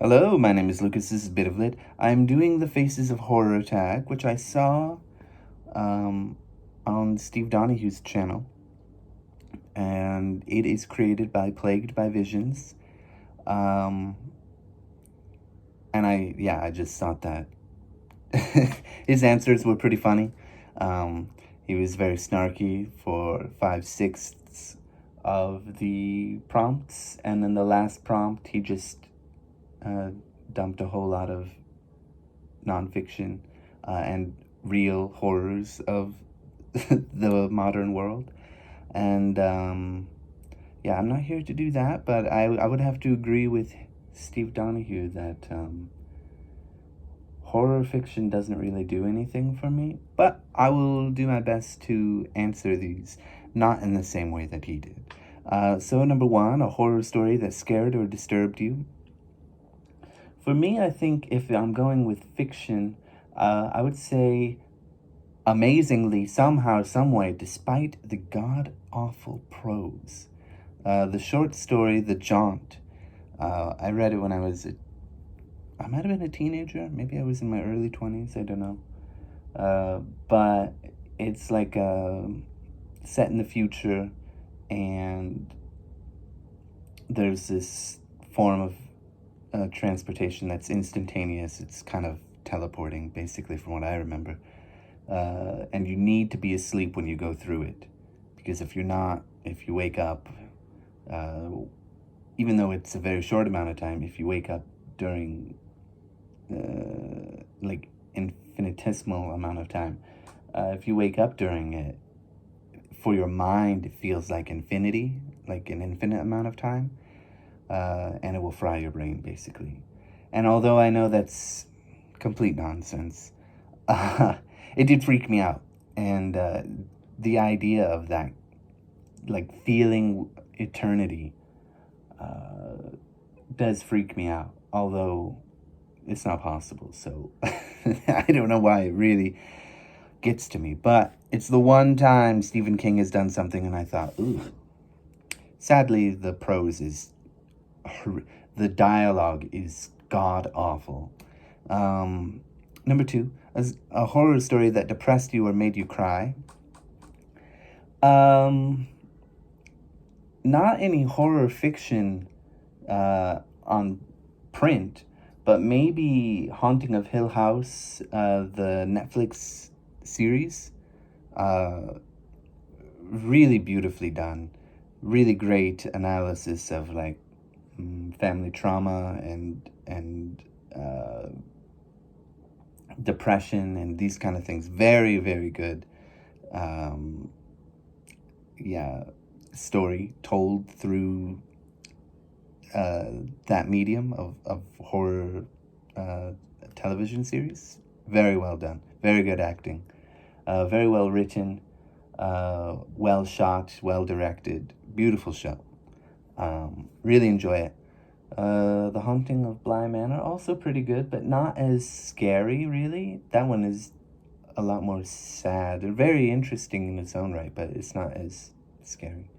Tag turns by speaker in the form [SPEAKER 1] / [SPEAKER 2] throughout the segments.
[SPEAKER 1] Hello, my name is Lucas. This is Bit of Lit. I'm doing the Faces of Horror tag, which I saw um, on Steve Donahue's channel, and it is created by Plagued by Visions. Um, and I just thought that his answers were pretty funny. He was very snarky for 5/6 of the prompts, and then the last prompt, he just uh, dumped a whole lot of nonfiction and real horrors of the modern world. And yeah, I'm not here to do that, but I would have to agree with Steve Donahue that horror fiction doesn't really do anything for me. But I will do my best to answer these, not in the same way that he did. So, number one, a horror story that scared or disturbed you. For me, I think if I'm going with fiction, I would say amazingly, somehow, someway, despite the god awful prose, the short story "The Jaunt." I read it when I might have been a teenager. Maybe I was in my early 20s. I don't know. But it's like set in the future, and there's this form of transportation that's instantaneous. It's kind of teleporting, basically, from what I remember. And you need to be asleep when you go through it, because if you're not, if you wake up, uh, even though it's a very short amount of time, if you wake up during like infinitesimal amount of time, if you wake up during it, for your mind it feels like infinity, like an infinite amount of time, and it will fry your brain basically. And although I know that's complete nonsense, it did freak me out. And the idea of that, like feeling eternity, does freak me out. Although it's not possible, so I don't know why it really gets to me. But it's the one time Stephen King has done something, and I thought, ooh. Sadly, the prose is, the dialogue is god awful. Number two, a horror story that depressed you or made you cry. Um, Not any horror fiction on print, but maybe Haunting of Hill House, the Netflix series. Uh, Really beautifully done. Really great analysis of like family trauma and depression and these kind of things. Very, very good. Um, yeah, story told through that medium of horror uh, television series. Very well done. Very good acting. Very well written. Well shot. Well directed. Beautiful show. Really enjoy it. The Haunting of Bly Manor, also pretty good, but not as scary, really. That one is a lot more sad and very interesting in its own right, but it's not as scary.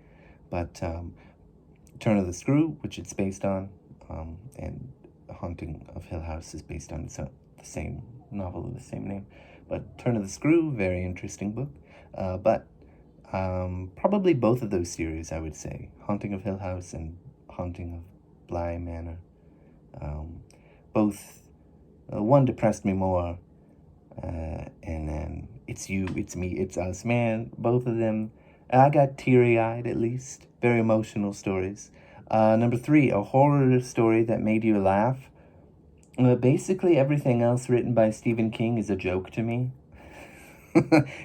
[SPEAKER 1] But Turn of the Screw, which it's based on, and Haunting of Hill House is based on the same novel of the same name. But Turn of the Screw, very interesting book. But Probably both of those series, I would say. Haunting of Hill House and Haunting of Bly Manor. Um, Both, one depressed me more, and then It's You, It's Me, It's Us. Man, both of them, I got teary eyed at least. Very emotional stories. Number three, a horror story that made you laugh. Basically, everything else written by Stephen King is a joke to me.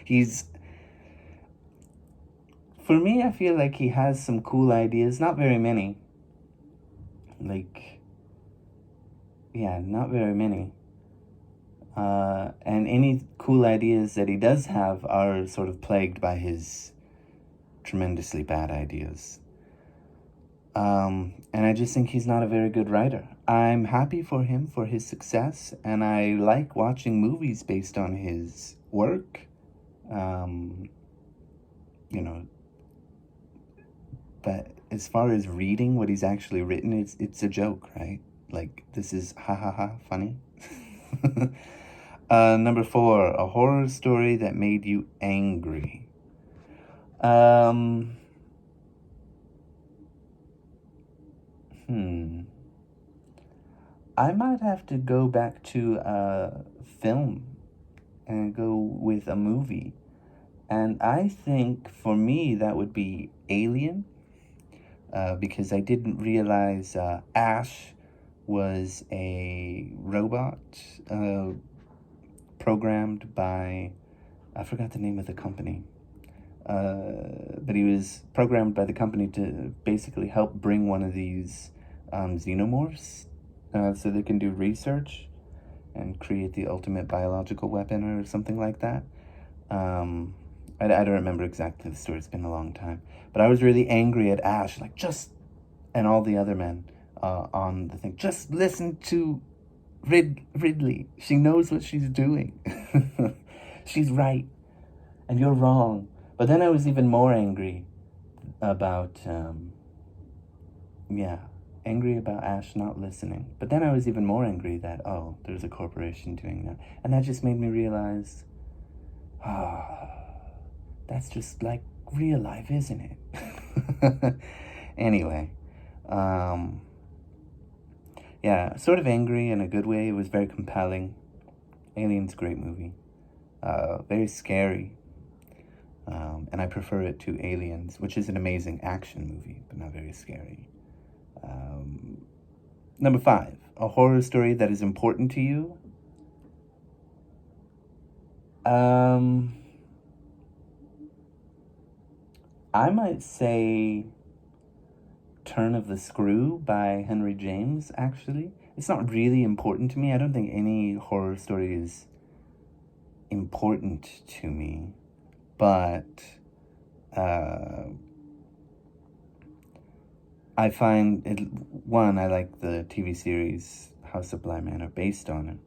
[SPEAKER 1] He's, for me, I feel like he has some cool ideas, not very many. Like, yeah, not very many. And any cool ideas that he does have are sort of plagued by his tremendously bad ideas. And I just think he's not a very good writer. I'm happy for him for his success, and I like watching movies based on his work. Um, you know, but as far as reading what he's actually written, it's a joke, right? Like, this is ha ha ha funny. Number 4, a horror story that made you angry. Um, I might have to go back to film and go with a movie. And I think for me that would be Alien, because I didn't realize Ash was a robot programmed by, I forgot the name of the company, but he was programmed by the company to basically help bring one of these xenomorphs so they can do research and create the ultimate biological weapon or something like that. I don't remember exactly the story. It's been a long time. But I was really angry at Ash, like, and all the other men on the thing. Just listen to Ridley. She knows what she's doing. She's right, and you're wrong. But then I was even more angry about, angry about Ash not listening. But then I was even more angry that, there's a corporation doing that. And that just made me realize, that's just like real life, isn't it? Anyway, sort of angry in a good way. It was very compelling. Alien's a great movie. Very scary. And I prefer it to Aliens, which is an amazing action movie, but not very scary. Number 5, a horror story that is important to you. I might say Turn of the Screw by Henry James, actually. It's not really important to me. I don't think any horror story is important to me. But I find it, one, I like the TV series House of Bly Manor based on it.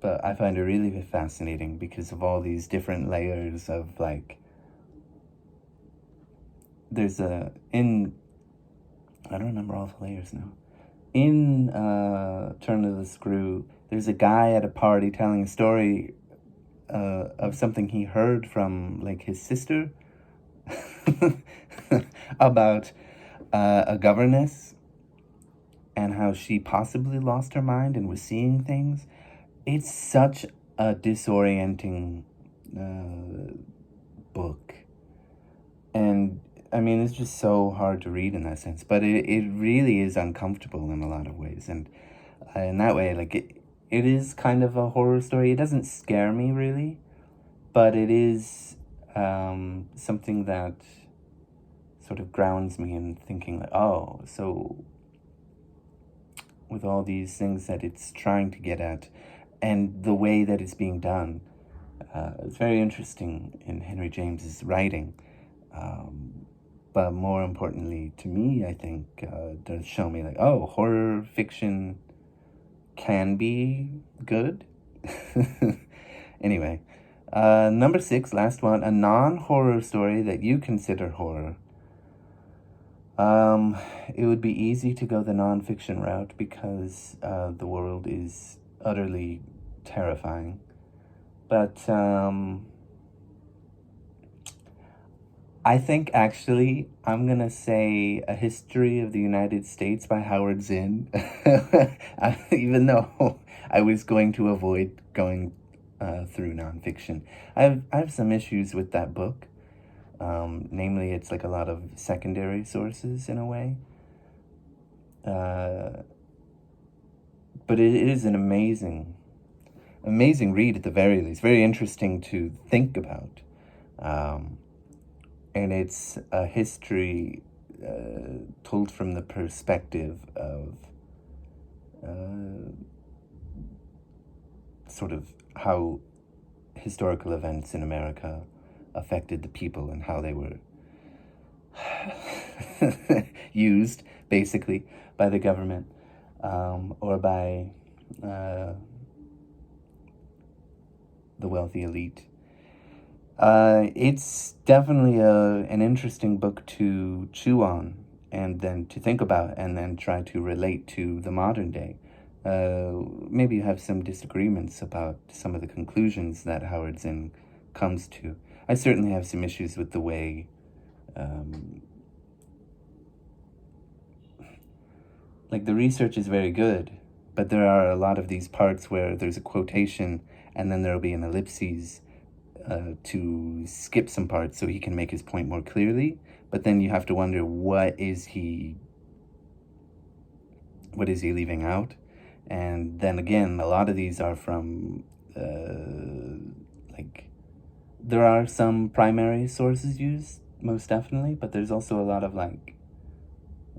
[SPEAKER 1] But I find it really fascinating because of all these different layers of, like, there's I don't remember all the layers now. In Turn of the Screw, there's a guy at a party telling a story of something he heard from, like, his sister about a governess and how she possibly lost her mind and was seeing things. It's such a disorienting book. And, I mean, it's just so hard to read in that sense. But it really is uncomfortable in a lot of ways. And in that way, like, it is kind of a horror story. It doesn't scare me, really. But it is something that sort of grounds me in thinking, like, so with all these things that it's trying to get at and the way that it's being done, it's very interesting in Henry James's writing. But more importantly to me, I think, does show me, like, horror fiction can be good. Anyway, number 6, last one, a non-horror story that you consider horror. It would be easy to go the non-fiction route because the world is utterly terrifying. But I think, actually, I'm going to say A History of the United States by Howard Zinn, even though I was going to avoid going through nonfiction. I have some issues with that book. Namely, it's like a lot of secondary sources in a way. But it is an amazing read at the very least. Very interesting to think about. And it's a history told from the perspective of sort of how historical events in America affected the people and how they were used, basically, by the government or by the wealthy elite. It's definitely an interesting book to chew on and then to think about and then try to relate to the modern day. Maybe you have some disagreements about some of the conclusions that Howard Zinn comes to. I certainly have some issues with the way like the research is very good, but there are a lot of these parts where there's a quotation and then there'll be an ellipses to skip some parts so he can make his point more clearly. But then you have to wonder, what is he leaving out? And then again, a lot of these are from like, there are some primary sources used, most definitely, but there's also a lot of like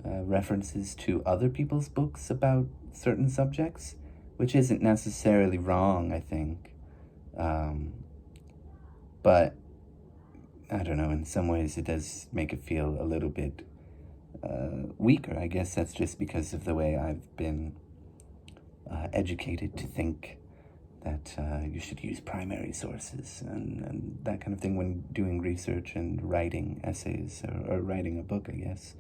[SPEAKER 1] references to other people's books about certain subjects, which isn't necessarily wrong, I think. But I don't know, in some ways it does make it feel a little bit weaker. I guess that's just because of the way I've been educated to think that you should use primary sources and that kind of thing when doing research and writing essays or writing a book, I guess.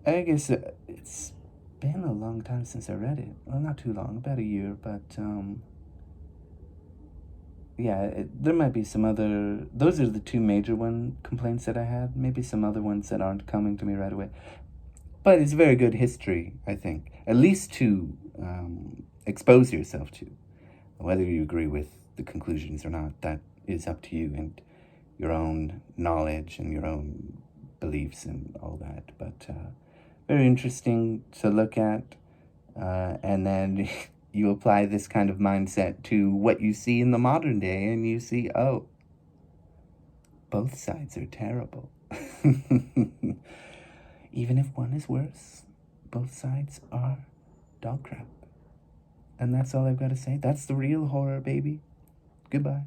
[SPEAKER 1] I guess it's been a long time since I read it. Well, not too long, about a year, but yeah, there might be some other. Those are the two major complaints that I had. Maybe some other ones that aren't coming to me right away. But it's very good history, I think, at least to expose yourself to. Whether you agree with the conclusions or not, that is up to you and your own knowledge and your own beliefs and all that. But very interesting to look at. And then you apply this kind of mindset to what you see in the modern day, and you see, oh, both sides are terrible. Even if one is worse, both sides are dog crap. And that's all I've got to say. That's the real horror, baby. Goodbye.